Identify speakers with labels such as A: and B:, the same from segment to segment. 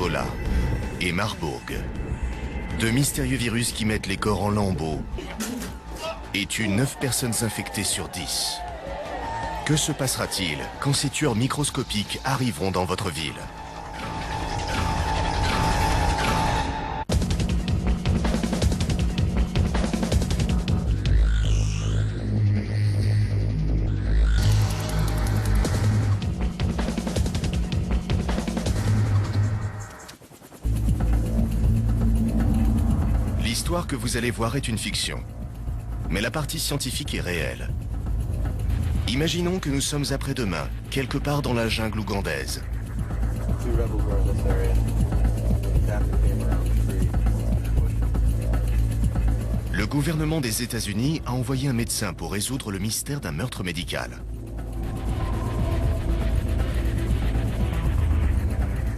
A: Ebola et Marburg. Deux mystérieux virus qui mettent les corps en lambeaux et tuent 9 personnes infectées sur 10. Que se passera-t-il quand ces tueurs microscopiques arriveront dans votre ville? L'histoire que vous allez voir est une fiction, mais la partie scientifique est réelle. Imaginons que nous sommes après-demain, quelque part dans la jungle ougandaise. Le gouvernement des États-Unis a envoyé un médecin pour résoudre le mystère d'un meurtre médical.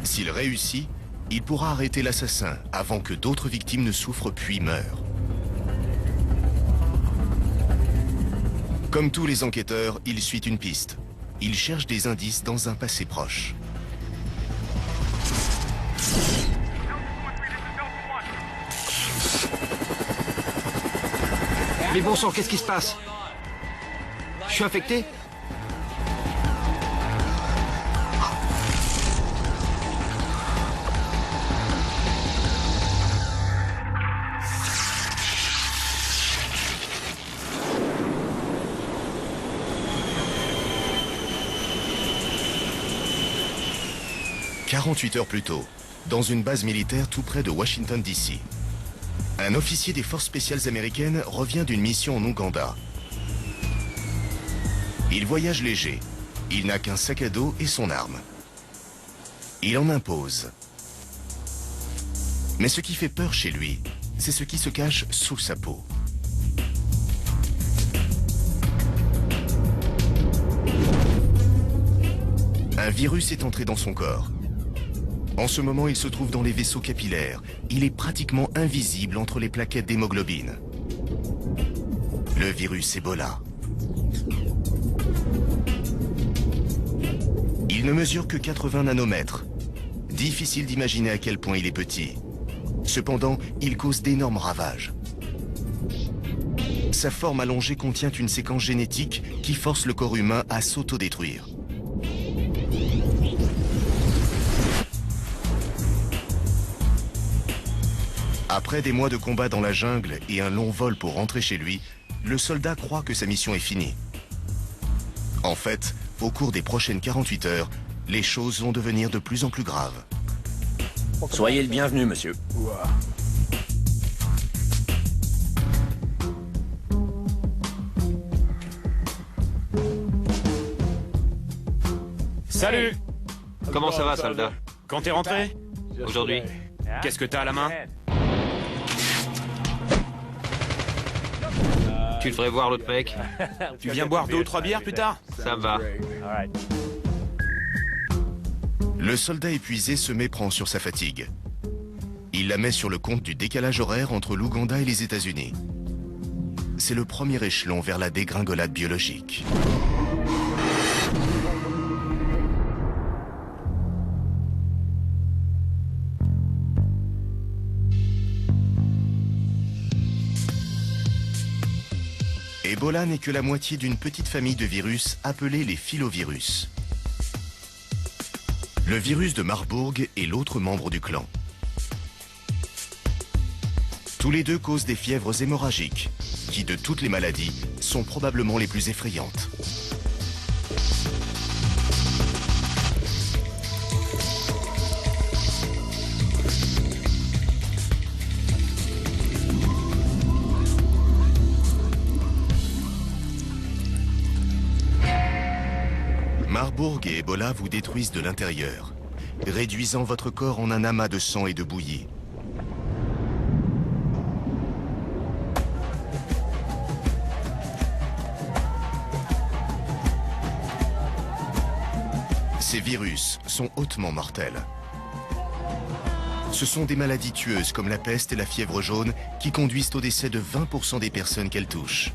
A: S'il réussit, il pourra arrêter l'assassin avant que d'autres victimes ne souffrent puis meurent. Comme tous les enquêteurs, il suit une piste. Il cherche des indices dans un passé proche.
B: Mais bon sang, qu'est-ce qui se passe? Je suis infecté? «
A: 48 heures plus tôt, dans une base militaire tout près de Washington, D.C. Un officier des forces spéciales américaines revient d'une mission en Ouganda. Il voyage léger. Il n'a qu'un sac à dos et son arme. Il en impose. Mais ce qui fait peur chez lui, c'est ce qui se cache sous sa peau. Un virus est entré dans son corps. En ce moment, il se trouve dans les vaisseaux capillaires. Il est pratiquement invisible entre les plaquettes d'hémoglobine. Le virus Ebola. Il ne mesure que 80 nanomètres. Difficile d'imaginer à quel point il est petit. Cependant, il cause d'énormes ravages. Sa forme allongée contient une séquence génétique qui force le corps humain à s'autodétruire. Après des mois de combat dans la jungle et un long vol pour rentrer chez lui, le soldat croit que sa mission est finie. En fait, au cours des prochaines 48 heures, les choses vont devenir de plus en plus graves.
C: Soyez le bienvenu, monsieur.
D: Salut!
B: Comment ça va, soldat?
D: Quand t'es rentré?
B: Aujourd'hui?
D: Qu'est-ce que t'as à la main?
B: Tu devrais voir l'autre mec.
D: Tu viens boire 2 ou 3 bières plus tard?
B: Ça va.
A: Le soldat épuisé se méprend sur sa fatigue. Il la met sur le compte du décalage horaire entre l'Ouganda et les États-Unis. C'est le premier échelon vers la dégringolade biologique. Ebola n'est que la moitié d'une petite famille de virus appelée les filovirus. Le virus de Marburg est l'autre membre du clan. Tous les deux causent des fièvres hémorragiques, qui de toutes les maladies sont probablement les plus effrayantes. Marburg et Ebola vous détruisent de l'intérieur, réduisant votre corps en un amas de sang et de bouillie. Ces virus sont hautement mortels. Ce sont des maladies tueuses comme la peste et la fièvre jaune qui conduisent au décès de 20% des personnes qu'elles touchent.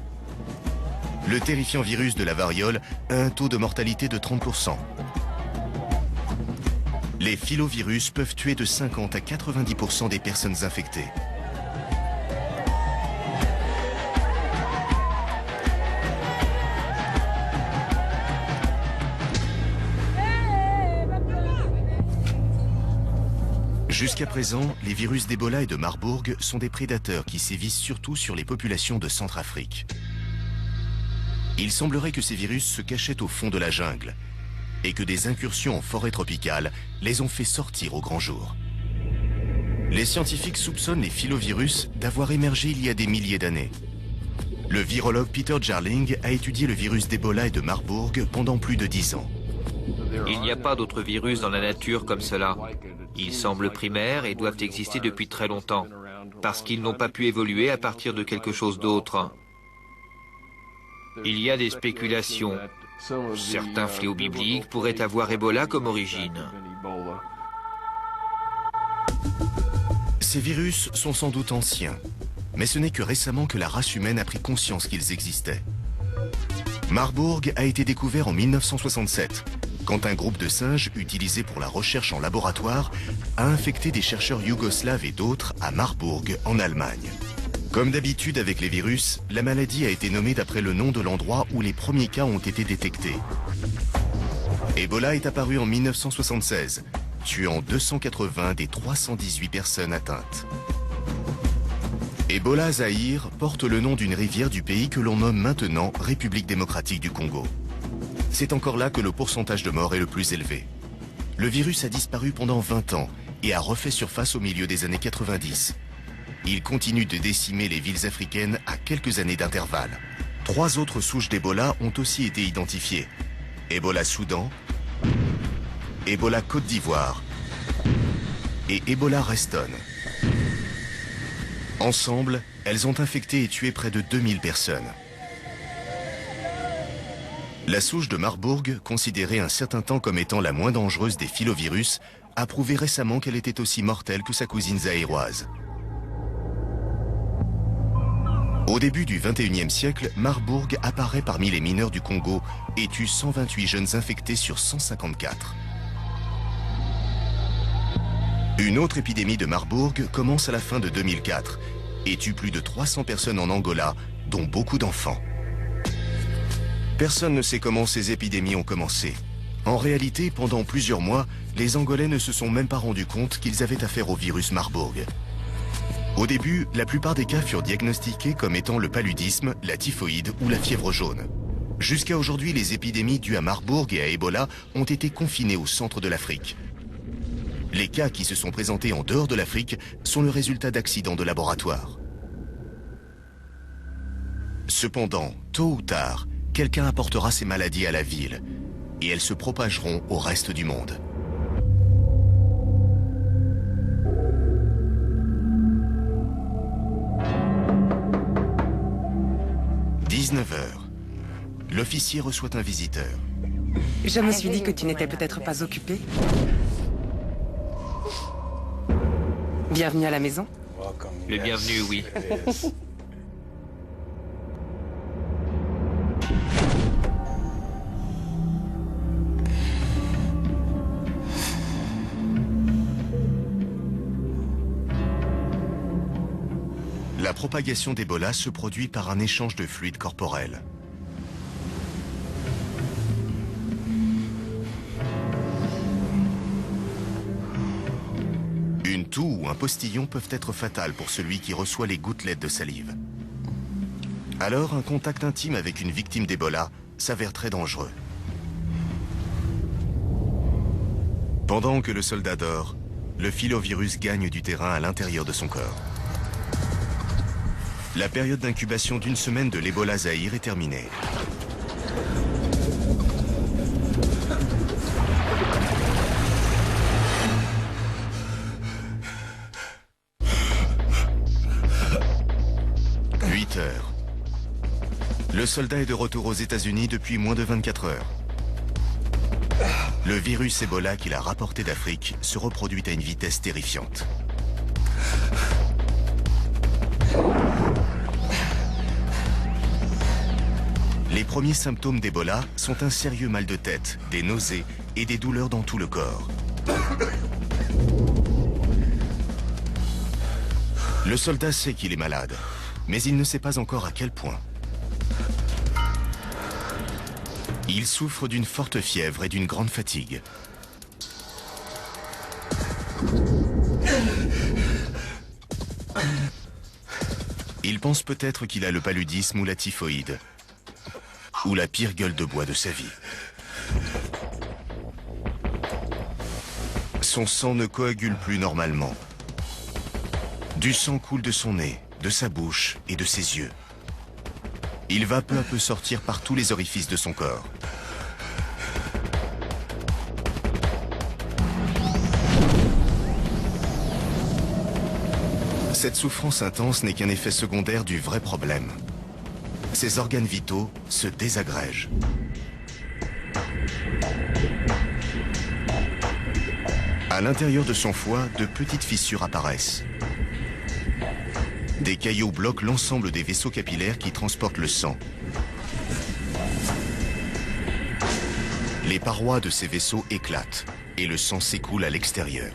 A: Le terrifiant virus de la variole a un taux de mortalité de 30%. Les filovirus peuvent tuer de 50 à 90% des personnes infectées. Jusqu'à présent, les virus d'Ebola et de Marburg sont des prédateurs qui sévissent surtout sur les populations de Centrafrique. Il semblerait que ces virus se cachaient au fond de la jungle et que des incursions en forêt tropicale les ont fait sortir au grand jour. Les scientifiques soupçonnent les filovirus d'avoir émergé il y a des milliers d'années. Le virologue Peter Jarling a étudié le virus d'Ebola et de Marburg pendant plus de 10 ans.
E: Il n'y a pas d'autres virus dans la nature comme cela. Ils semblent primaires et doivent exister depuis très longtemps, parce qu'ils n'ont pas pu évoluer à partir de quelque chose d'autre. Il y a des spéculations. Certains fléaux bibliques pourraient avoir Ebola comme origine.
A: Ces virus sont sans doute anciens, mais ce n'est que récemment que la race humaine a pris conscience qu'ils existaient. Marburg a été découvert en 1967, quand un groupe de singes utilisé pour la recherche en laboratoire a infecté des chercheurs yougoslaves et d'autres à Marburg, en Allemagne. Comme d'habitude avec les virus, la maladie a été nommée d'après le nom de l'endroit où les premiers cas ont été détectés. Ebola est apparu en 1976, tuant 280 des 318 personnes atteintes. Ebola Zaïre porte le nom d'une rivière du pays que l'on nomme maintenant République démocratique du Congo. C'est encore là que le pourcentage de morts est le plus élevé. Le virus a disparu pendant 20 ans et a refait surface au milieu des années 90. Il continue de décimer les villes africaines à quelques années d'intervalle. 3 autres souches d'Ebola ont aussi été identifiées. Ebola Soudan, Ebola Côte d'Ivoire et Ebola Reston. Ensemble, elles ont infecté et tué près de 2000 personnes. La souche de Marburg, considérée un certain temps comme étant la moins dangereuse des filovirus, a prouvé récemment qu'elle était aussi mortelle que sa cousine zaïroise. Au début du XXIe siècle, Marburg apparaît parmi les mineurs du Congo et tue 128 jeunes infectés sur 154. Une autre épidémie de Marburg commence à la fin de 2004 et tue plus de 300 personnes en Angola, dont beaucoup d'enfants. Personne ne sait comment ces épidémies ont commencé. En réalité, pendant plusieurs mois, les Angolais ne se sont même pas rendus compte qu'ils avaient affaire au virus Marburg. Au début, la plupart des cas furent diagnostiqués comme étant le paludisme, la typhoïde ou la fièvre jaune. Jusqu'à aujourd'hui, les épidémies dues à Marburg et à Ebola ont été confinées au centre de l'Afrique. Les cas qui se sont présentés en dehors de l'Afrique sont le résultat d'accidents de laboratoire. Cependant, tôt ou tard, quelqu'un apportera ces maladies à la ville et elles se propageront au reste du monde. « 19 h. L'officier reçoit un visiteur.
F: Je me suis dit que tu n'étais peut-être pas occupé. Bienvenue à la maison.
E: Le bienvenu, oui.
A: La propagation d'Ebola se produit par un échange de fluides corporels. Une toux ou un postillon peuvent être fatals pour celui qui reçoit les gouttelettes de salive. Alors, un contact intime avec une victime d'Ebola s'avère très dangereux. Pendant que le soldat dort, le filovirus gagne du terrain à l'intérieur de son corps. La période d'incubation d'1 semaine de l'Ebola Zaïre est terminée. Le soldat est de retour aux États-Unis depuis moins de 24 heures. Le virus Ebola qu'il a rapporté d'Afrique se reproduit à une vitesse terrifiante. Les premiers symptômes d'Ebola sont un sérieux mal de tête, des nausées et des douleurs dans tout le corps. Le soldat sait qu'il est malade, mais il ne sait pas encore à quel point. Il souffre d'une forte fièvre et d'une grande fatigue. Il pense peut-être qu'il a le paludisme ou la typhoïde, ou la pire gueule de bois de sa vie. Son sang ne coagule plus normalement. Du sang coule de son nez, de sa bouche et de ses yeux. Il va peu à peu sortir par tous les orifices de son corps. Cette souffrance intense n'est qu'un effet secondaire du vrai problème. Ses organes vitaux se désagrègent. À l'intérieur de son foie, de petites fissures apparaissent. Des caillots bloquent l'ensemble des vaisseaux capillaires qui transportent le sang. Les parois de ces vaisseaux éclatent et le sang s'écoule à l'extérieur.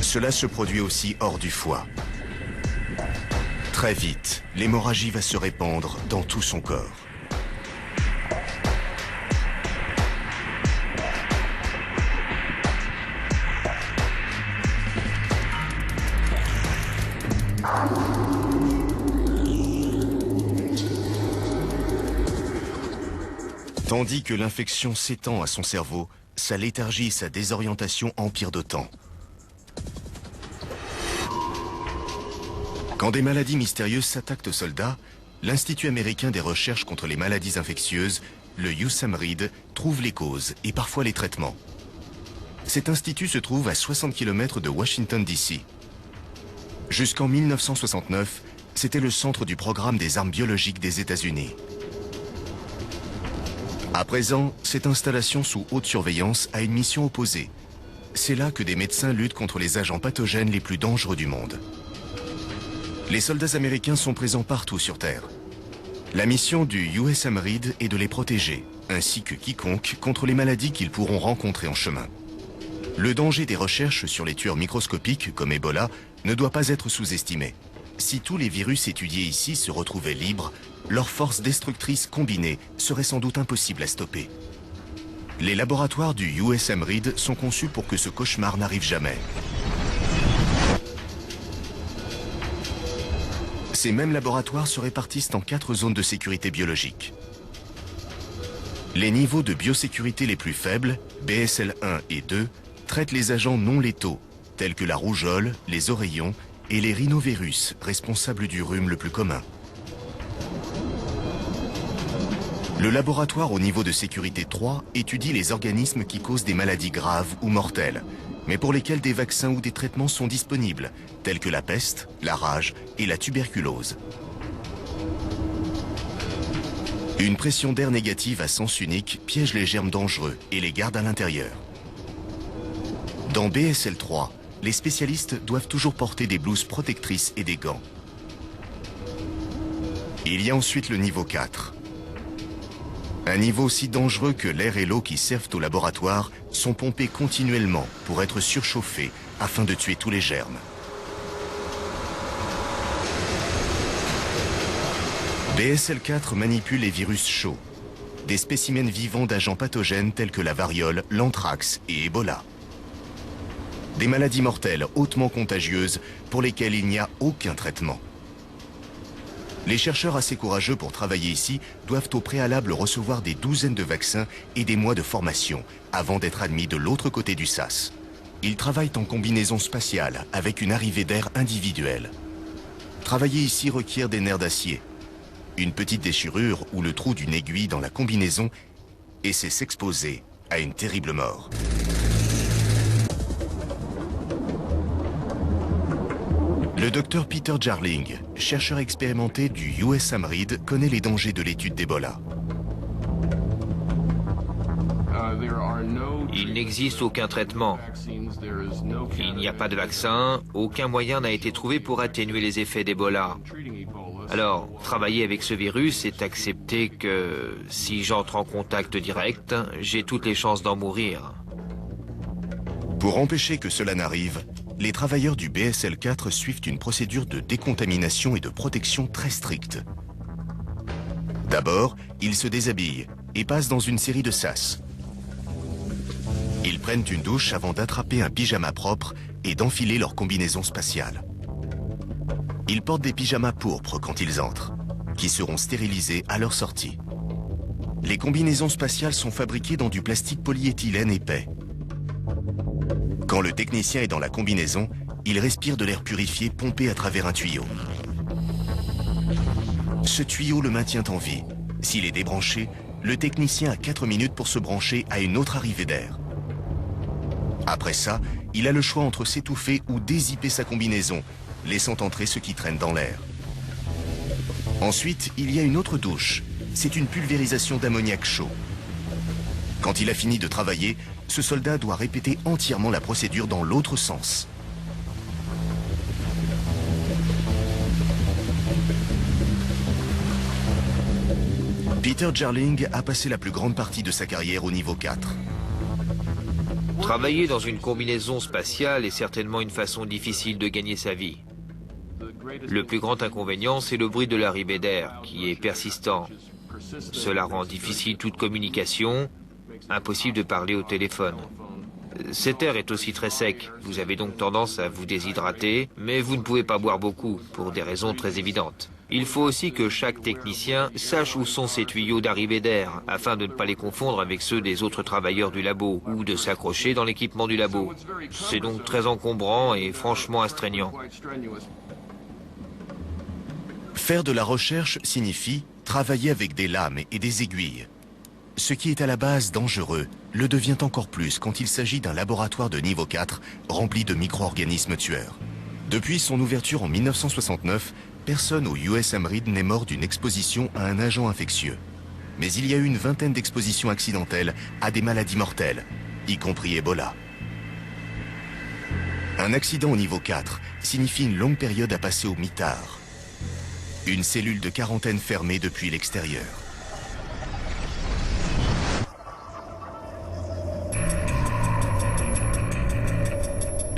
A: Cela se produit aussi hors du foie. Très vite, l'hémorragie va se répandre dans tout son corps. Tandis que l'infection s'étend à son cerveau, sa léthargie et sa désorientation empirent d'autant. Quand des maladies mystérieuses s'attaquent aux soldats, l'Institut américain des recherches contre les maladies infectieuses, le USAMRIID, trouve les causes et parfois les traitements. Cet institut se trouve à 60 km de Washington, D.C. Jusqu'en 1969, c'était le centre du programme des armes biologiques des États-Unis. À présent, cette installation sous haute surveillance a une mission opposée. C'est là que des médecins luttent contre les agents pathogènes les plus dangereux du monde. Les soldats américains sont présents partout sur Terre. La mission du USAMRIID est de les protéger, ainsi que quiconque, contre les maladies qu'ils pourront rencontrer en chemin. Le danger des recherches sur les tueurs microscopiques, comme Ebola, ne doit pas être sous-estimé. Si tous les virus étudiés ici se retrouvaient libres, leur force destructrice combinée serait sans doute impossible à stopper. Les laboratoires du USAMRIID sont conçus pour que ce cauchemar n'arrive jamais. Ces mêmes laboratoires se répartissent en 4 zones de sécurité biologique. Les niveaux de biosécurité les plus faibles, BSL 1 et 2, traitent les agents non létaux, tels que la rougeole, les oreillons et les rhinovirus, responsables du rhume le plus commun. Le laboratoire au niveau de sécurité 3 étudie les organismes qui causent des maladies graves ou mortelles, mais pour lesquels des vaccins ou des traitements sont disponibles, tels que la peste, la rage et la tuberculose. Une pression d'air négative à sens unique piège les germes dangereux et les garde à l'intérieur. Dans BSL 3, les spécialistes doivent toujours porter des blouses protectrices et des gants. Il y a ensuite le niveau 4. Un niveau aussi dangereux que l'air et l'eau qui servent au laboratoire sont pompés continuellement pour être surchauffés afin de tuer tous les germes. BSL 4 manipule les virus chauds, des spécimens vivants d'agents pathogènes tels que la variole, l'anthrax et Ebola. Des maladies mortelles hautement contagieuses pour lesquelles il n'y a aucun traitement. Les chercheurs assez courageux pour travailler ici doivent au préalable recevoir des douzaines de vaccins et des mois de formation avant d'être admis de l'autre côté du sas. Ils travaillent en combinaison spatiale avec une arrivée d'air individuelle. Travailler ici requiert des nerfs d'acier, une petite déchirure ou le trou d'une aiguille dans la combinaison et c'est s'exposer à une terrible mort. Le docteur Peter Jarling, chercheur expérimenté du USAMRIID, connaît les dangers de l'étude d'Ebola.
E: Il n'existe aucun traitement. Il n'y a pas de vaccin, aucun moyen n'a été trouvé pour atténuer les effets d'Ebola. Alors, travailler avec ce virus, c'est accepter que si j'entre en contact direct, j'ai toutes les chances d'en mourir.
A: Pour empêcher que cela n'arrive, les travailleurs du BSL-4 suivent une procédure de décontamination et de protection très stricte. D'abord, ils se déshabillent et passent dans une série de sas. Ils prennent une douche avant d'attraper un pyjama propre et d'enfiler leur combinaison spatiale. Ils portent des pyjamas pourpres quand ils entrent, qui seront stérilisés à leur sortie. Les combinaisons spatiales sont fabriquées dans du plastique polyéthylène épais. Quand le technicien est dans la combinaison, il respire de l'air purifié pompé à travers un tuyau. Ce tuyau le maintient en vie. S'il est débranché, le technicien a 4 minutes pour se brancher à une autre arrivée d'air. Après ça, il a le choix entre s'étouffer ou dézipper sa combinaison, laissant entrer ce qui traîne dans l'air. Ensuite, il y a une autre douche. C'est une pulvérisation d'ammoniac chaud. Quand il a fini de travailler, ce soldat doit répéter entièrement la procédure dans l'autre sens. Peter Jarling a passé la plus grande partie de sa carrière au niveau 4.
E: Travailler dans une combinaison spatiale est certainement une façon difficile de gagner sa vie. Le plus grand inconvénient, c'est le bruit de l'arrivée d'air, qui est persistant. Cela rend difficile toute communication, impossible de parler au téléphone. Cet air est aussi très sec, vous avez donc tendance à vous déshydrater, mais vous ne pouvez pas boire beaucoup, pour des raisons très évidentes. Il faut aussi que chaque technicien sache où sont ses tuyaux d'arrivée d'air, afin de ne pas les confondre avec ceux des autres travailleurs du labo, ou de s'accrocher dans l'équipement du labo. C'est donc très encombrant et franchement astreignant.
A: Faire de la recherche signifie travailler avec des lames et des aiguilles. Ce qui est à la base dangereux le devient encore plus quand il s'agit d'un laboratoire de niveau 4 rempli de micro-organismes tueurs. Depuis son ouverture en 1969, personne au USM Reed n'est mort d'une exposition à un agent infectieux. Mais il y a eu une vingtaine d'expositions accidentelles à des maladies mortelles, y compris Ebola. Un accident au niveau 4 signifie une longue période à passer au mitard. Une cellule de quarantaine fermée depuis l'extérieur.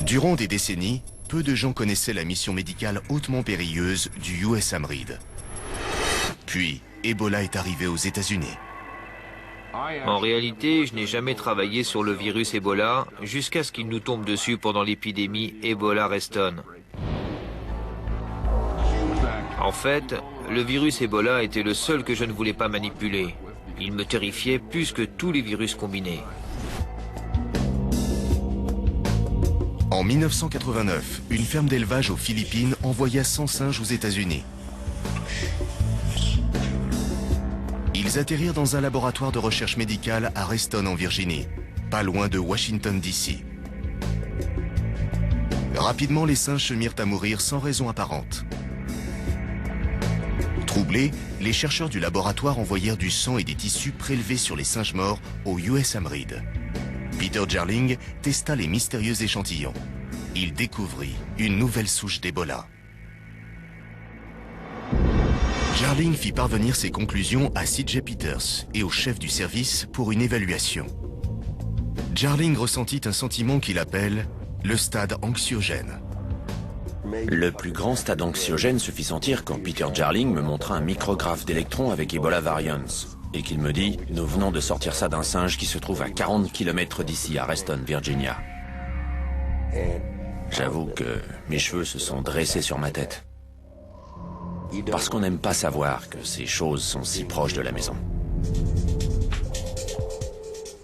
A: Durant des décennies, peu de gens connaissaient la mission médicale hautement périlleuse du USM Reed. Puis, Ebola est arrivé aux États-Unis.
E: En réalité, je n'ai jamais travaillé sur le virus Ebola jusqu'à ce qu'il nous tombe dessus pendant l'épidémie Ebola Reston. En fait, le virus Ebola était le seul que je ne voulais pas manipuler. Il me terrifiait plus que tous les virus combinés.
A: En 1989, une ferme d'élevage aux Philippines envoya 100 singes aux États-Unis. Ils atterrirent dans un laboratoire de recherche médicale à Reston en Virginie, pas loin de Washington DC. Rapidement, les singes se mirent à mourir sans raison apparente. Troublés, les chercheurs du laboratoire envoyèrent du sang et des tissus prélevés sur les singes morts au USM Reed. Peter Jarling testa les mystérieux échantillons. Il découvrit une nouvelle souche d'Ebola. Jarling fit parvenir ses conclusions à C.J. Peters et au chef du service pour une évaluation. Jarling ressentit un sentiment qu'il appelle le stade anxiogène.
C: Le plus grand stade anxiogène se fit sentir quand Peter Jarling me montra un micrographe d'électrons avec Ebola Variants et qu'il me dit « Nous venons de sortir ça d'un singe qui se trouve à 40 km d'ici, à Reston, Virginia. » J'avoue que mes cheveux se sont dressés sur ma tête. Parce qu'on n'aime pas savoir que ces choses sont si proches de la maison.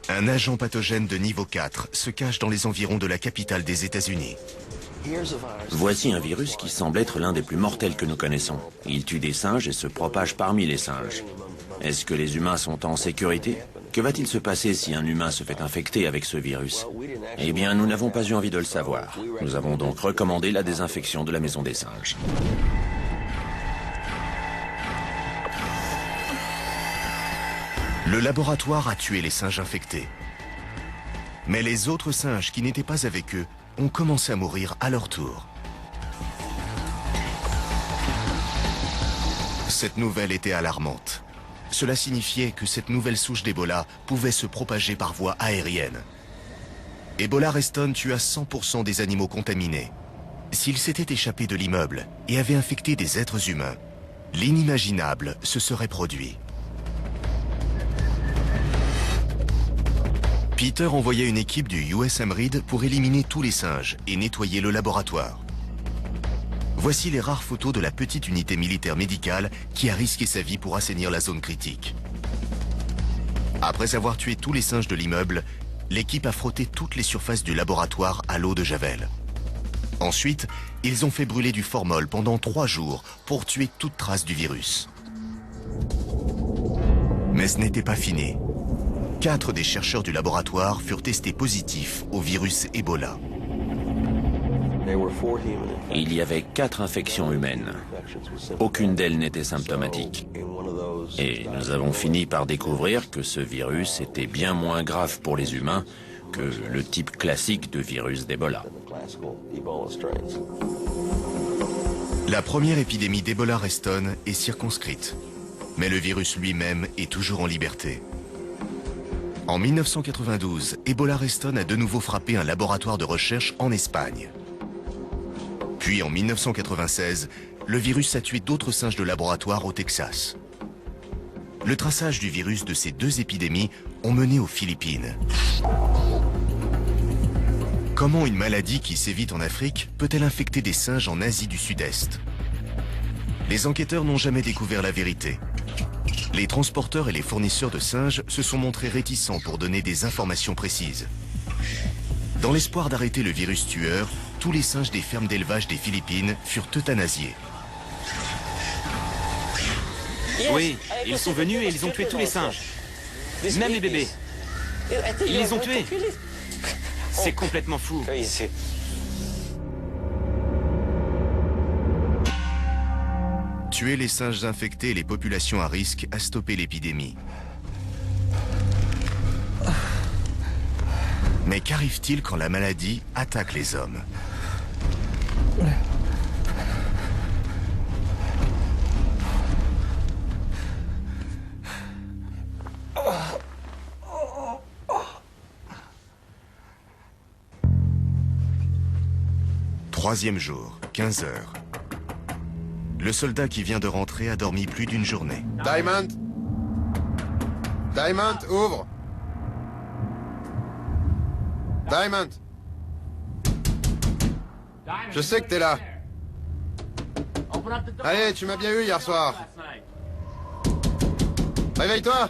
A: Un agent pathogène de niveau 4 se cache dans les environs de la capitale des États-Unis.
C: Voici un virus qui semble être l'un des plus mortels que nous connaissons. Il tue des singes et se propage parmi les singes. Est-ce que les humains sont en sécurité? Que va-t-il se passer si un humain se fait infecter avec ce virus? Eh bien, nous n'avons pas eu envie de le savoir. Nous avons donc recommandé la désinfection de la maison des singes.
A: Le laboratoire a tué les singes infectés. Mais les autres singes qui n'étaient pas avec eux ont commencé à mourir à leur tour. Cette nouvelle était alarmante. Cela signifiait que cette nouvelle souche d'Ebola pouvait se propager par voie aérienne. Ebola Reston tua 100% des animaux contaminés. S'il s'était échappé de l'immeuble et avait infecté des êtres humains, l'inimaginable se serait produit. Peter envoya une équipe du USAMRIID pour éliminer tous les singes et nettoyer le laboratoire. Voici les rares photos de la petite unité militaire médicale qui a risqué sa vie pour assainir la zone critique. Après avoir tué tous les singes de l'immeuble, l'équipe a frotté toutes les surfaces du laboratoire à l'eau de Javel. Ensuite, ils ont fait brûler du formol pendant 3 jours pour tuer toute trace du virus. Mais ce n'était pas fini. 4 des chercheurs du laboratoire furent testés positifs au virus Ebola.
C: Il y avait 4 infections humaines. Aucune d'elles n'était symptomatique. Et nous avons fini par découvrir que ce virus était bien moins grave pour les humains que le type classique de virus d'Ebola.
A: La première épidémie d'Ebola Reston est circonscrite, mais le virus lui-même est toujours en liberté. En 1992, Ebola Reston a de nouveau frappé un laboratoire de recherche en Espagne. Puis en 1996, le virus a tué d'autres singes de laboratoire au Texas. Le traçage du virus de ces 2 épidémies ont mené aux Philippines. Comment une maladie qui sévit en Afrique peut-elle infecter des singes en Asie du Sud-Est? Les enquêteurs n'ont jamais découvert la vérité. Les transporteurs et les fournisseurs de singes se sont montrés réticents pour donner des informations précises. Dans l'espoir d'arrêter le virus tueur, tous les singes des fermes d'élevage des Philippines furent euthanasiés.
D: Oui, ils sont venus et ils ont tué tous les singes. Même les bébés. Ils les ont tués. C'est complètement fou.
A: Tuer les singes infectés et les populations à risque a stoppé l'épidémie. Mais qu'arrive-t-il quand la maladie attaque les hommes? Troisième jour, 15 heures. Le soldat qui vient de rentrer a dormi plus d'une journée.
G: Diamond! Diamond, ouvre! Diamond! Je sais que t'es là. Allez, tu m'as bien eu hier soir. Réveille-toi!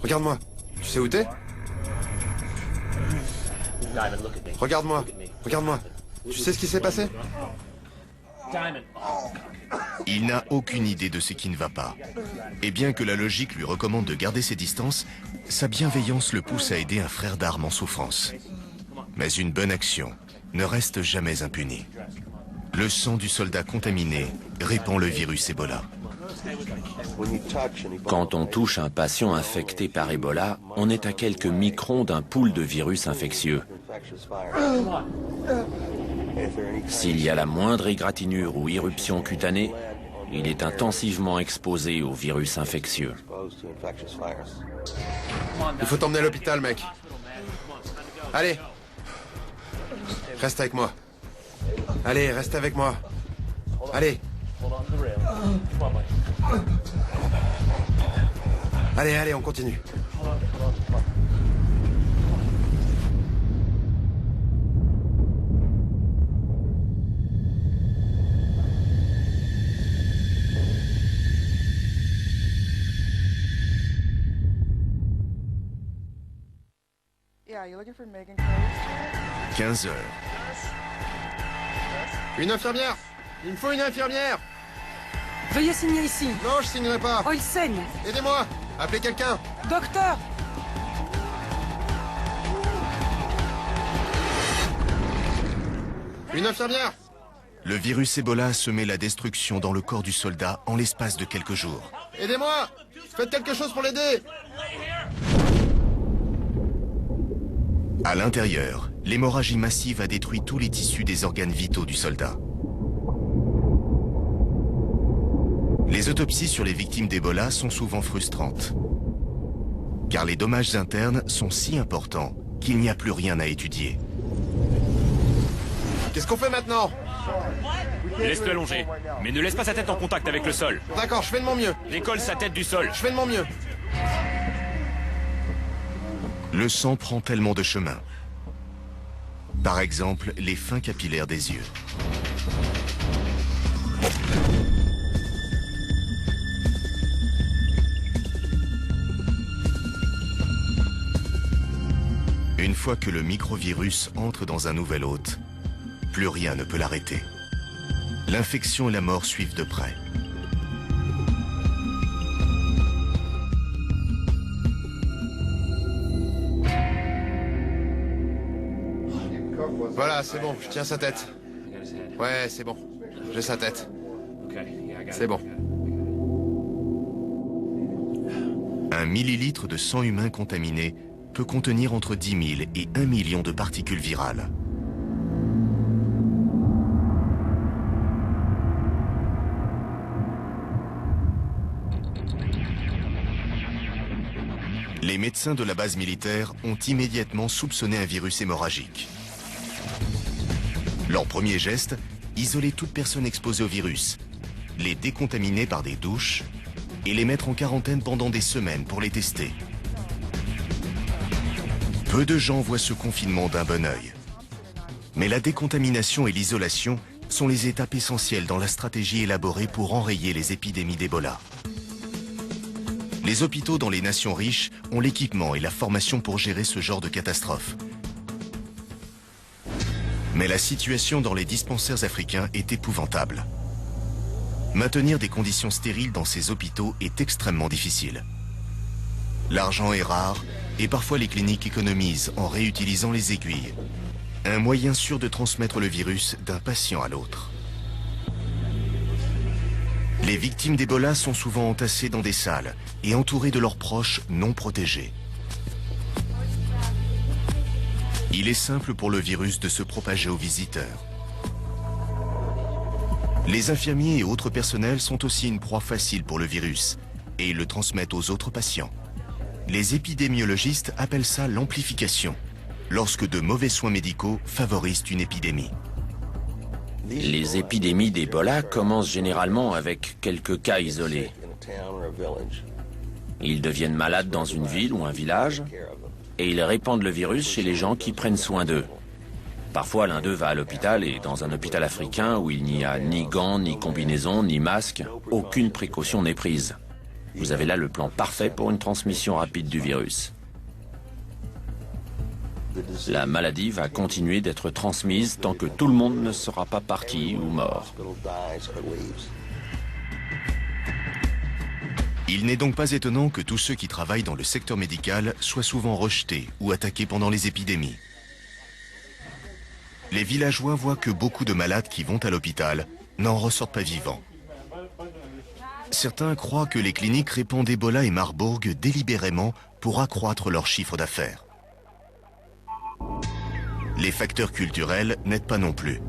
G: Regarde-moi. Tu sais où t'es? Regarde-moi. Regarde-moi. Tu sais ce qui s'est passé?
A: Il n'a aucune idée de ce qui ne va pas. Et bien que la logique lui recommande de garder ses distances, sa bienveillance le pousse à aider un frère d'armes en souffrance. Mais une bonne action ne reste jamais impunie. Le sang du soldat contaminé répand le virus Ebola.
C: Quand on touche un patient infecté par Ebola, on est à quelques microns d'un pool de virus infectieux. S'il y a la moindre égratignure ou irruption cutanée, il est intensivement exposé au virus infectieux.
G: Il faut t'emmener à l'hôpital, mec. Allez. Reste avec moi. Allez, reste avec moi. Allez. Allez, allez, on continue.
H: Yeah, you're looking for Megan.
A: 15 heures.
G: Une infirmière! Il me faut une infirmière!
F: Veuillez signer ici.
G: Non, je signerai pas!
F: Oh, il saigne.
G: Aidez-moi! Appelez quelqu'un!
F: Docteur!
G: Une infirmière!
A: Le virus Ebola a semé la destruction dans le corps du soldat en l'espace de quelques jours.
G: Aidez-moi! Faites quelque chose pour l'aider!
A: À l'intérieur, l'hémorragie massive a détruit tous les tissus des organes vitaux du soldat. Les autopsies sur les victimes d'Ebola sont souvent frustrantes, car les dommages internes sont si importants qu'il n'y a plus rien à étudier.
G: Qu'est-ce qu'on fait maintenant?
I: Laisse-le allonger, mais ne laisse pas sa tête en contact avec le sol.
G: D'accord, je fais de mon mieux.
I: Décolle sa tête du sol.
G: Je fais de mon mieux.
A: Le sang prend tellement de chemin. Par exemple, les fins capillaires des yeux. Une fois que le microvirus entre dans un nouvel hôte, plus rien ne peut l'arrêter. L'infection et la mort suivent de près.
G: Voilà, c'est bon, je tiens sa tête. Ouais, c'est bon. J'ai sa tête. C'est bon.
A: 1 millilitre de sang humain contaminé peut contenir entre 10 000 et 1 million de particules virales. Les médecins de la base militaire ont immédiatement soupçonné un virus hémorragique. Leur premier geste, isoler toute personne exposée au virus, les décontaminer par des douches et les mettre en quarantaine pendant des semaines pour les tester. Peu de gens voient ce confinement d'un bon œil. Mais la décontamination et l'isolation sont les étapes essentielles dans la stratégie élaborée pour enrayer les épidémies d'Ebola. Les hôpitaux dans les nations riches ont l'équipement et la formation pour gérer ce genre de catastrophe. Mais la situation dans les dispensaires africains est épouvantable. Maintenir des conditions stériles dans ces hôpitaux est extrêmement difficile. L'argent est rare et parfois les cliniques économisent en réutilisant les aiguilles. Un moyen sûr de transmettre le virus d'un patient à l'autre. Les victimes d'Ebola sont souvent entassées dans des salles et entourées de leurs proches non protégés. Il est simple pour le virus de se propager aux visiteurs. Les infirmiers et autres personnels sont aussi une proie facile pour le virus et ils le transmettent aux autres patients. Les épidémiologistes appellent ça l'amplification, lorsque de mauvais soins médicaux favorisent une épidémie.
C: Les épidémies d'Ebola commencent généralement avec quelques cas isolés. Ils deviennent malades dans une ville ou un village et ils répandent le virus chez les gens qui prennent soin d'eux. Parfois, l'un d'eux va à l'hôpital et dans un hôpital africain où il n'y a ni gants, ni combinaisons, ni masques, aucune précaution n'est prise. Vous avez là le plan parfait pour une transmission rapide du virus. La maladie va continuer d'être transmise tant que tout le monde ne sera pas parti ou mort.
A: Il n'est donc pas étonnant que tous ceux qui travaillent dans le secteur médical soient souvent rejetés ou attaqués pendant les épidémies. Les villageois voient que beaucoup de malades qui vont à l'hôpital n'en ressortent pas vivants. Certains croient que les cliniques répandent Ebola et Marburg délibérément pour accroître leur chiffre d'affaires. Les facteurs culturels n'aident pas non plus.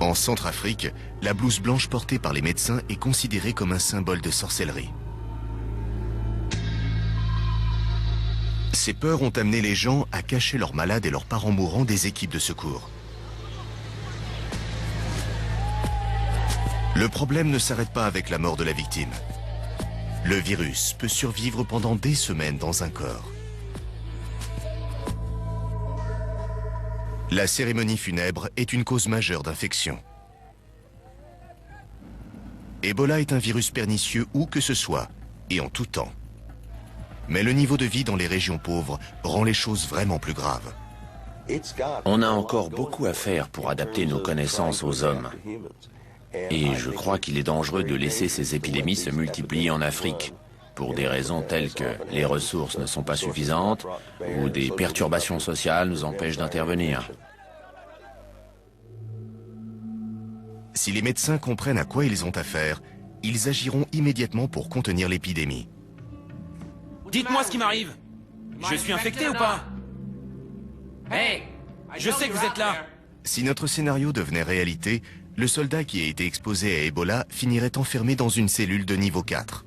A: En Centrafrique, la blouse blanche portée par les médecins est considérée comme un symbole de sorcellerie. Ces peurs ont amené les gens à cacher leurs malades et leurs parents mourants des équipes de secours. Le problème ne s'arrête pas avec la mort de la victime. Le virus peut survivre pendant des semaines dans un corps. La cérémonie funèbre est une cause majeure d'infection. Ebola est un virus pernicieux où que ce soit, et en tout temps. Mais le niveau de vie dans les régions pauvres rend les choses vraiment plus graves.
C: On a encore beaucoup à faire pour adapter nos connaissances aux hommes. Et je crois qu'il est dangereux de laisser ces épidémies se multiplier en Afrique, pour des raisons telles que les ressources ne sont pas suffisantes ou des perturbations sociales nous empêchent d'intervenir.
A: Si les médecins comprennent à quoi ils ont affaire, ils agiront immédiatement pour contenir l'épidémie.
I: Dites-moi ce qui m'arrive. Je suis infecté ou pas? Hey, je sais que vous êtes là.
A: Si notre scénario devenait réalité, le soldat qui a été exposé à Ebola finirait enfermé dans une cellule de niveau 4.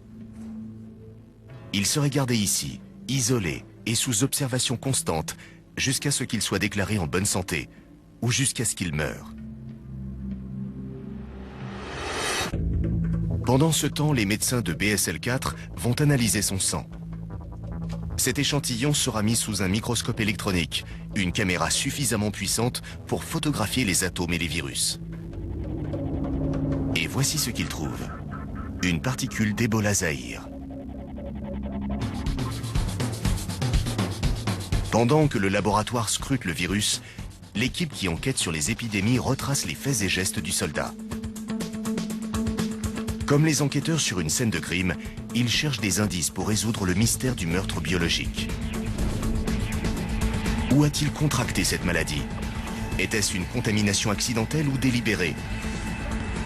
A: Il serait gardé ici, isolé et sous observation constante, jusqu'à ce qu'il soit déclaré en bonne santé, ou jusqu'à ce qu'il meure. Pendant ce temps, les médecins de BSL-4 vont analyser son sang. Cet échantillon sera mis sous un microscope électronique, une caméra suffisamment puissante pour photographier les atomes et les virus. Et voici ce qu'ils trouvent. Une particule d'Ebola Zahir. Pendant que le laboratoire scrute le virus, l'équipe qui enquête sur les épidémies retrace les faits et gestes du soldat. Comme les enquêteurs sur une scène de crime, ils cherchent des indices pour résoudre le mystère du meurtre biologique. Où a-t-il contracté cette maladie? Était-ce une contamination accidentelle ou délibérée?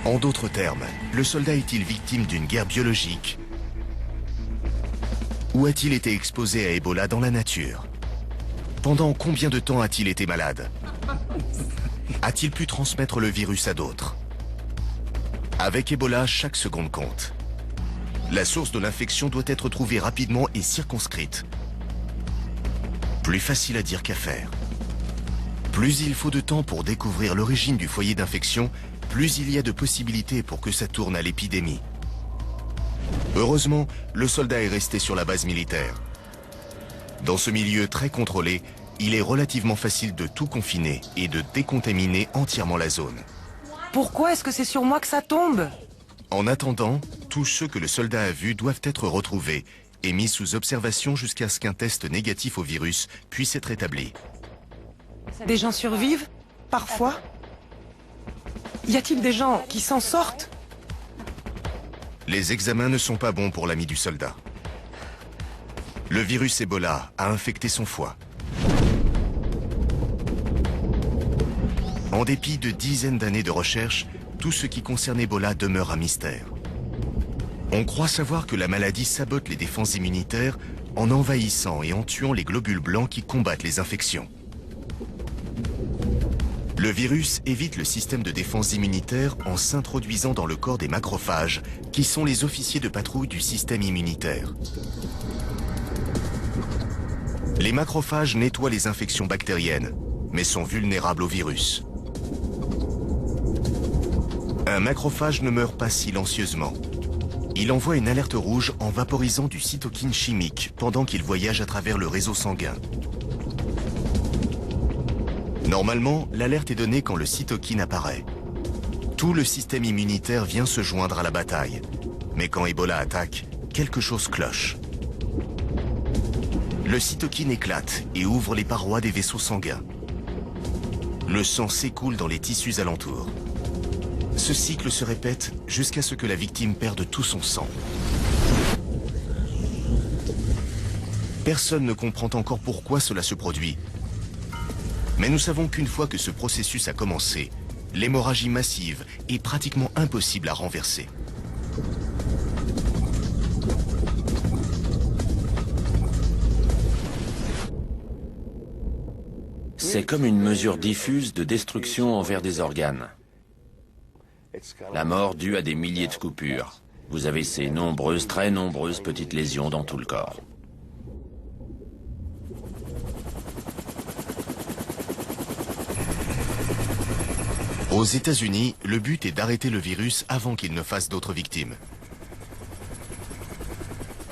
A: En d'autres termes, le soldat est-il victime d'une guerre biologique? Ou a-t-il été exposé à Ebola dans la nature? Pendant combien de temps a-t-il été malade? A-t-il pu transmettre le virus à d'autres? Avec Ebola, chaque seconde compte. La source de l'infection doit être trouvée rapidement et circonscrite. Plus facile à dire qu'à faire. Plus il faut de temps pour découvrir l'origine du foyer d'infection, plus il y a de possibilités pour que ça tourne à l'épidémie. Heureusement, le soldat est resté sur la base militaire. Dans ce milieu très contrôlé, il est relativement facile de tout confiner et de décontaminer entièrement la zone.
F: Pourquoi est-ce que c'est sur moi que ça tombe?
A: En attendant, tous ceux que le soldat a vus doivent être retrouvés et mis sous observation jusqu'à ce qu'un test négatif au virus puisse être établi.
F: Des gens survivent? Parfois? Y a-t-il des gens qui s'en sortent?
A: Les examens ne sont pas bons pour l'ami du soldat. Le virus Ebola a infecté son foie. En dépit de dizaines d'années de recherche, tout ce qui concerne Ebola demeure un mystère. On croit savoir que la maladie sabote les défenses immunitaires en envahissant et en tuant les globules blancs qui combattent les infections. Le virus évite le système de défense immunitaire en s'introduisant dans le corps des macrophages, qui sont les officiers de patrouille du système immunitaire. Les macrophages nettoient les infections bactériennes, mais sont vulnérables au virus. Un macrophage ne meurt pas silencieusement. Il envoie une alerte rouge en vaporisant du cytokine chimique pendant qu'il voyage à travers le réseau sanguin. Normalement, l'alerte est donnée quand le cytokine apparaît. Tout le système immunitaire vient se joindre à la bataille. Mais quand Ebola attaque, quelque chose cloche. Le cytokine éclate et ouvre les parois des vaisseaux sanguins. Le sang s'écoule dans les tissus alentours. Ce cycle se répète jusqu'à ce que la victime perde tout son sang. Personne ne comprend encore pourquoi cela se produit. Mais nous savons qu'une fois que ce processus a commencé, l'hémorragie massive est pratiquement impossible à renverser.
C: C'est comme une mesure diffuse de destruction envers des organes. La mort due à des milliers de coupures. Vous avez ces nombreuses, très nombreuses petites lésions dans tout le corps.
A: Aux États-Unis, le but est d'arrêter le virus avant qu'il ne fasse d'autres victimes.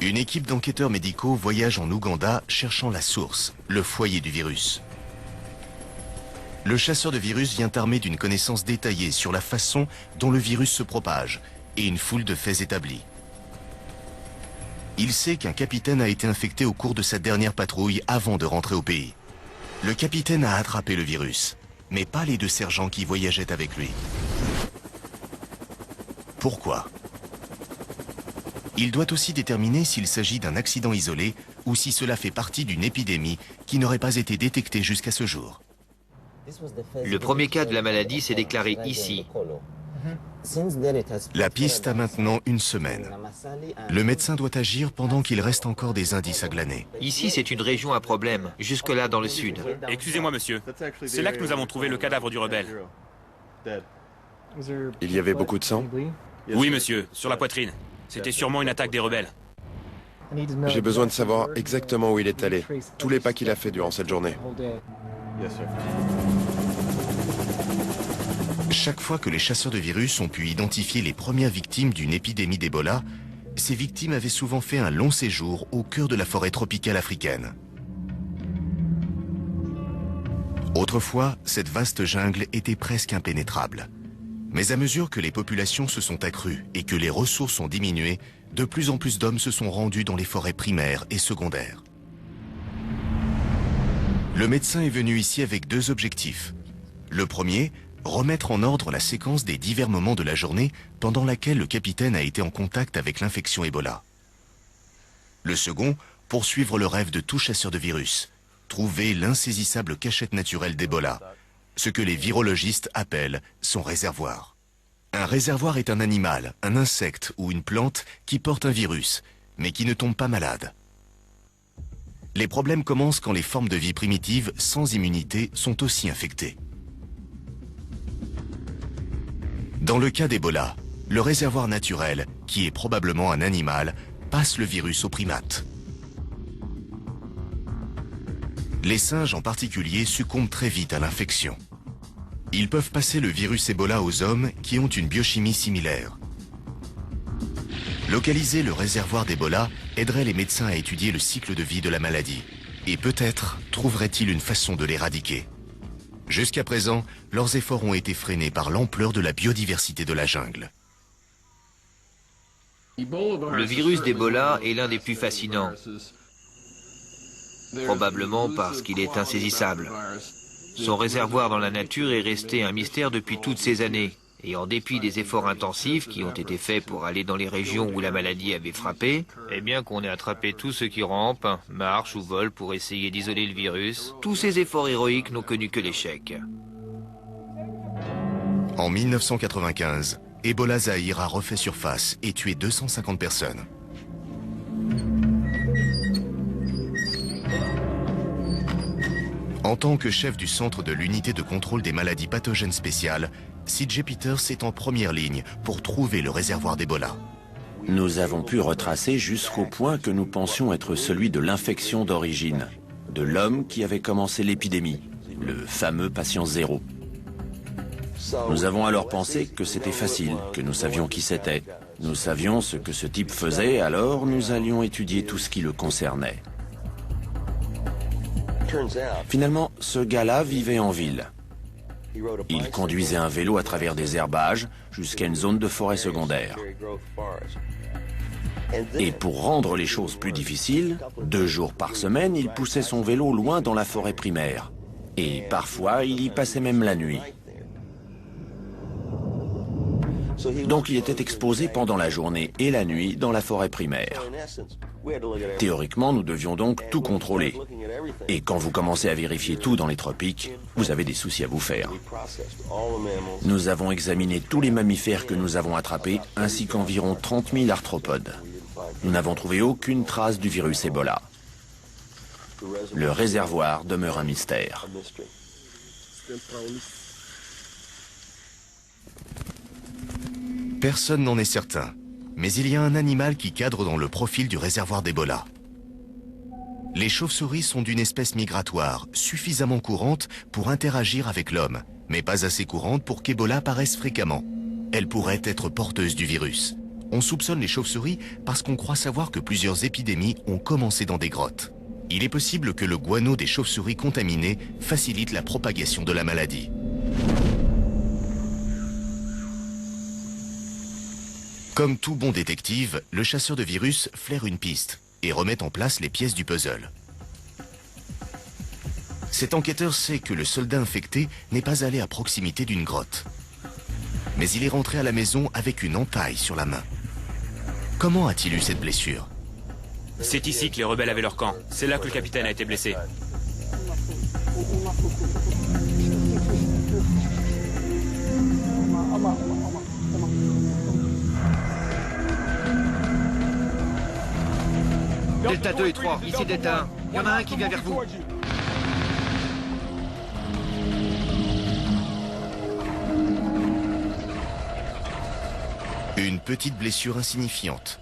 A: Une équipe d'enquêteurs médicaux voyage en Ouganda cherchant la source, le foyer du virus. Le chasseur de virus vient armé d'une connaissance détaillée sur la façon dont le virus se propage et une foule de faits établis. Il sait qu'un capitaine a été infecté au cours de sa dernière patrouille avant de rentrer au pays. Le capitaine a attrapé le virus, mais pas les deux sergents qui voyageaient avec lui. Pourquoi? Il doit aussi déterminer s'il s'agit d'un accident isolé ou si cela fait partie d'une épidémie qui n'aurait pas été détectée jusqu'à ce jour.
E: Le premier cas de la maladie s'est déclaré ici.
A: La piste a maintenant une semaine. Le médecin doit agir pendant qu'il reste encore des indices à glaner.
E: Ici, c'est une région à problème, jusque-là dans le sud.
I: Excusez-moi, monsieur. C'est là que nous avons trouvé le cadavre du rebelle.
G: Il y avait beaucoup de sang?
I: Oui, monsieur, sur la poitrine. C'était sûrement une attaque des rebelles.
G: J'ai besoin de savoir exactement où il est allé. Tous les pas qu'il a fait durant cette journée.
A: Chaque fois que les chasseurs de virus ont pu identifier les premières victimes d'une épidémie d'Ebola, ces victimes avaient souvent fait un long séjour au cœur de la forêt tropicale africaine. Autrefois, cette vaste jungle était presque impénétrable. Mais à mesure que les populations se sont accrues et que les ressources ont diminué, de plus en plus d'hommes se sont rendus dans les forêts primaires et secondaires. Le médecin est venu ici avec deux objectifs. Le premier, remettre en ordre la séquence des divers moments de la journée pendant laquelle le capitaine a été en contact avec l'infection Ebola. Le second, poursuivre le rêve de tout chasseur de virus, trouver l'insaisissable cachette naturelle d'Ebola, ce que les virologistes appellent son réservoir. Un réservoir est un animal, un insecte ou une plante qui porte un virus, mais qui ne tombe pas malade. Les problèmes commencent quand les formes de vie primitives sans immunité sont aussi infectées. Dans le cas d'Ebola, le réservoir naturel, qui est probablement un animal, passe le virus aux primates. Les singes en particulier succombent très vite à l'infection. Ils peuvent passer le virus Ebola aux hommes qui ont une biochimie similaire. Localiser le réservoir d'Ebola aiderait les médecins à étudier le cycle de vie de la maladie. Et peut-être trouveraient-ils une façon de l'éradiquer. Jusqu'à présent, leurs efforts ont été freinés par l'ampleur de la biodiversité de la jungle.
E: Le virus d'Ebola est l'un des plus fascinants, probablement parce qu'il est insaisissable. Son réservoir dans la nature est resté un mystère depuis toutes ces années. Et en dépit des efforts intensifs qui ont été faits pour aller dans les régions où la maladie avait frappé, et bien qu'on ait attrapé tous ceux qui rampent, marchent ou volent pour essayer d'isoler le virus, tous ces efforts héroïques n'ont connu que l'échec.
A: En 1995, Ebola Zahir a refait surface et tué 250 personnes. En tant que chef du centre de l'unité de contrôle des maladies pathogènes spéciales, C.J. Peters est en première ligne pour trouver le réservoir d'Ebola.
C: Nous avons pu retracer jusqu'au point que nous pensions être celui de l'infection d'origine, de l'homme qui avait commencé l'épidémie, le fameux patient zéro. Nous avons alors pensé que c'était facile, que nous savions qui c'était. Nous savions ce que ce type faisait, alors nous allions étudier tout ce qui le concernait. Finalement, ce gars-là vivait en ville. Il conduisait un vélo à travers des herbages jusqu'à une zone de forêt secondaire. Et pour rendre les choses plus difficiles, 2 jours par semaine, il poussait son vélo loin dans la forêt primaire. Et parfois, il y passait même la nuit. Donc il était exposé pendant la journée et la nuit dans la forêt primaire. Théoriquement, nous devions donc tout contrôler. Et quand vous commencez à vérifier tout dans les tropiques, vous avez des soucis à vous faire. Nous avons examiné tous les mammifères que nous avons attrapés, ainsi qu'environ 30 000 arthropodes. Nous n'avons trouvé aucune trace du virus Ebola. Le réservoir demeure un mystère.
A: Personne n'en est certain, mais il y a un animal qui cadre dans le profil du réservoir d'Ebola. Les chauves-souris sont d'une espèce migratoire, suffisamment courante pour interagir avec l'homme, mais pas assez courante pour qu'Ebola apparaisse fréquemment. Elle pourrait être porteuse du virus. On soupçonne les chauves-souris parce qu'on croit savoir que plusieurs épidémies ont commencé dans des grottes. Il est possible que le guano des chauves-souris contaminées facilite la propagation de la maladie. Comme tout bon détective, le chasseur de virus flaire une piste et remet en place les pièces du puzzle. Cet enquêteur sait que le soldat infecté n'est pas allé à proximité d'une grotte. Mais il est rentré à la maison avec une entaille sur la main. Comment a-t-il eu cette blessure?
I: C'est ici que les rebelles avaient leur camp. C'est là que le capitaine a été blessé.
E: Delta 2 et 3, ici Delta 1. Il y en a un qui vient vers vous.
A: Une petite blessure insignifiante.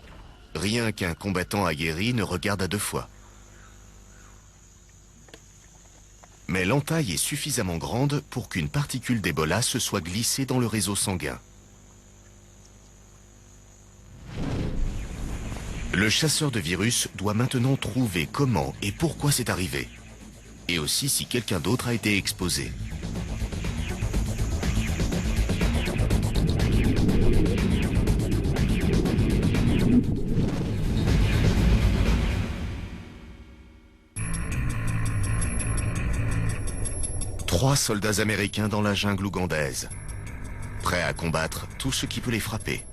A: Rien qu'un combattant aguerri ne regarde à deux fois. Mais l'entaille est suffisamment grande pour qu'une particule d'Ebola se soit glissée dans le réseau sanguin. Le chasseur de virus doit maintenant trouver comment et pourquoi c'est arrivé. Et aussi si quelqu'un d'autre a été exposé. Trois soldats américains dans la jungle ougandaise, prêts à combattre tout ce qui peut les frapper.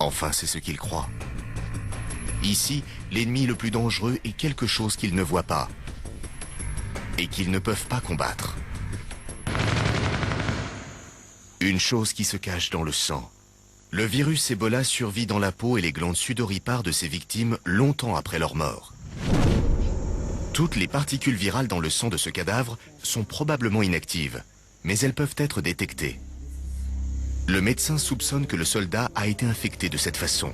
A: Enfin, c'est ce qu'ils croient. Ici, l'ennemi le plus dangereux est quelque chose qu'ils ne voient pas et qu'ils ne peuvent pas combattre. Une chose qui se cache dans le sang. Le virus Ebola survit dans la peau et les glandes sudoripares de ses victimes longtemps après leur mort. Toutes les particules virales dans le sang de ce cadavre sont probablement inactives, mais elles peuvent être détectées. Le médecin soupçonne que le soldat a été infecté de cette façon.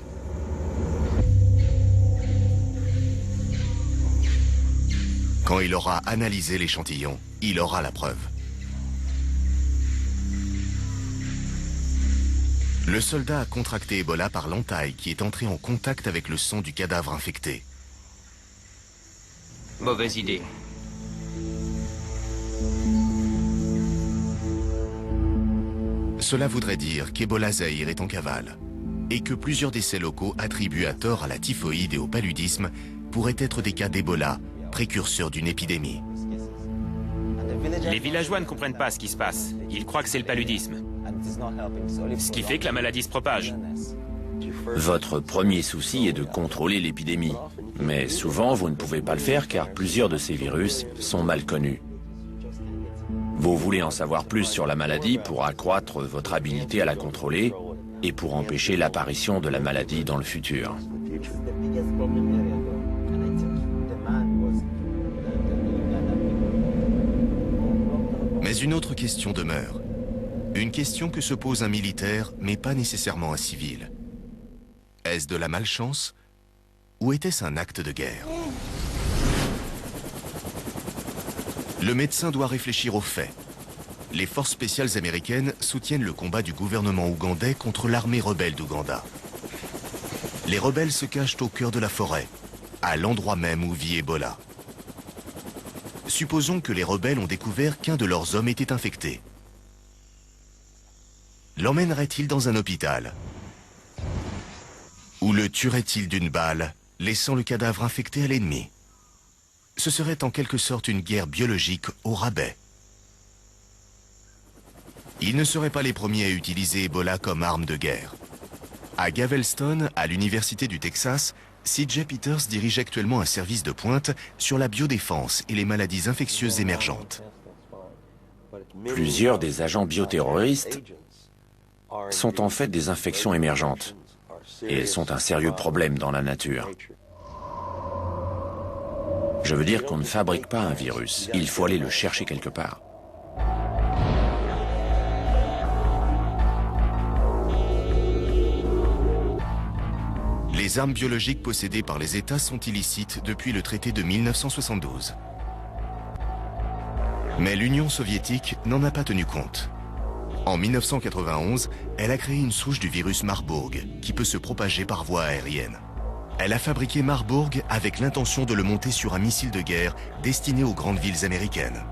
A: Quand il aura analysé l'échantillon, il aura la preuve. Le soldat a contracté Ebola par l'entaille qui est entrée en contact avec le sang du cadavre infecté.
E: Mauvaise idée.
A: Cela voudrait dire qu'Ebola Zahir est en cavale et que plusieurs décès locaux attribués à tort à la typhoïde et au paludisme pourraient être des cas d'Ebola, précurseurs d'une épidémie.
I: Les villageois ne comprennent pas ce qui se passe. Ils croient que c'est le paludisme. Ce qui fait que la maladie se propage.
C: Votre premier souci est de contrôler l'épidémie. Mais souvent, vous ne pouvez pas le faire car plusieurs de ces virus sont mal connus. Vous voulez en savoir plus sur la maladie pour accroître votre habilité à la contrôler et pour empêcher l'apparition de la maladie dans le futur.
A: Mais une autre question demeure. Une question que se pose un militaire, mais pas nécessairement un civil. Est-ce de la malchance ou était-ce un acte de guerre? Le médecin doit réfléchir aux faits. Les forces spéciales américaines soutiennent le combat du gouvernement ougandais contre l'armée rebelle d'Ouganda. Les rebelles se cachent au cœur de la forêt, à l'endroit même où vit Ebola. Supposons que les rebelles ont découvert qu'un de leurs hommes était infecté. L'emmènerait-il dans un hôpital? Ou le tuerait-il d'une balle, laissant le cadavre infecté à l'ennemi? Ce serait en quelque sorte une guerre biologique au rabais. Ils ne seraient pas les premiers à utiliser Ebola comme arme de guerre. À Galveston, à l'Université du Texas, C.J. Peters dirige actuellement un service de pointe sur la biodéfense et les maladies infectieuses émergentes.
C: Plusieurs des agents bioterroristes sont en fait des infections émergentes et elles sont un sérieux problème dans la nature. Je veux dire qu'on ne fabrique pas un virus, il faut aller le chercher quelque part.
A: Les armes biologiques possédées par les États sont illicites depuis le traité de 1972. Mais l'Union soviétique n'en a pas tenu compte. En 1991, elle a créé une souche du virus Marburg qui peut se propager par voie aérienne. Elle a fabriqué Marburg avec l'intention de le monter sur un missile de guerre destiné aux grandes villes américaines.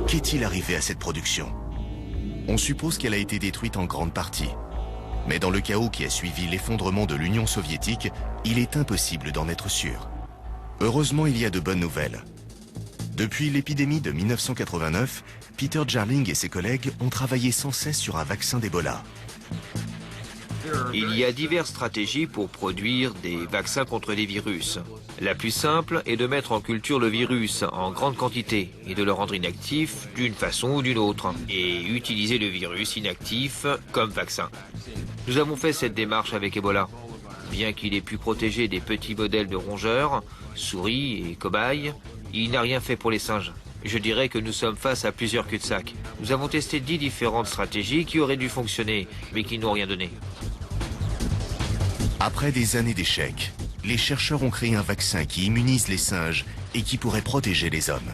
A: Qu'est-il arrivé à cette production? On suppose qu'elle a été détruite en grande partie. Mais dans le chaos qui a suivi l'effondrement de l'Union soviétique, il est impossible d'en être sûr. Heureusement, il y a de bonnes nouvelles. Depuis l'épidémie de 1989, Peter Jarling et ses collègues ont travaillé sans cesse sur un vaccin d'Ebola.
E: Il y a diverses stratégies pour produire des vaccins contre les virus. La plus simple est de mettre en culture le virus en grande quantité et de le rendre inactif d'une façon ou d'une autre, et utiliser le virus inactif comme vaccin. Nous avons fait cette démarche avec Ebola. Bien qu'il ait pu protéger des petits modèles de rongeurs, souris et cobayes, il n'a rien fait pour les singes. Je dirais que nous sommes face à plusieurs cul-de-sac. Nous avons testé 10 différentes stratégies qui auraient dû fonctionner, mais qui n'ont rien donné.
A: Après des années d'échecs, les chercheurs ont créé un vaccin qui immunise les singes et qui pourrait protéger les hommes.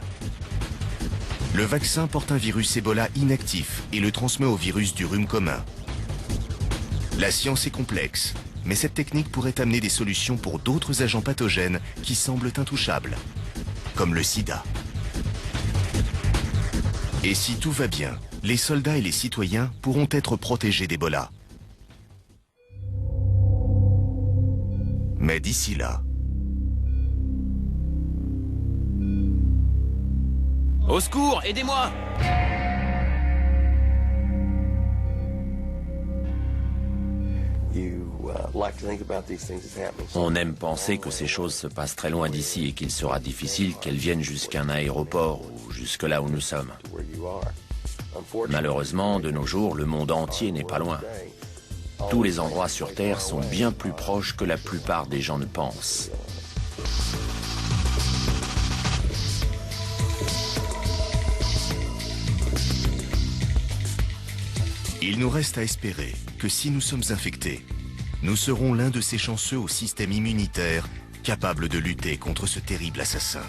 A: Le vaccin porte un virus Ebola inactif et le transmet au virus du rhume commun. La science est complexe, mais cette technique pourrait amener des solutions pour d'autres agents pathogènes qui semblent intouchables, comme le sida. Et si tout va bien, les soldats et les citoyens pourront être protégés d'Ebola. Mais d'ici là...
I: Au secours, aidez-moi!
C: On aime penser que ces choses se passent très loin d'ici et qu'il sera difficile qu'elles viennent jusqu'à un aéroport ou jusque là où nous sommes. Malheureusement, de nos jours, le monde entier n'est pas loin. Tous les endroits sur Terre sont bien plus proches que la plupart des gens ne pensent.
A: Il nous reste à espérer que si nous sommes infectés, nous serons l'un de ces chanceux au système immunitaire capable de lutter contre ce terrible assassin.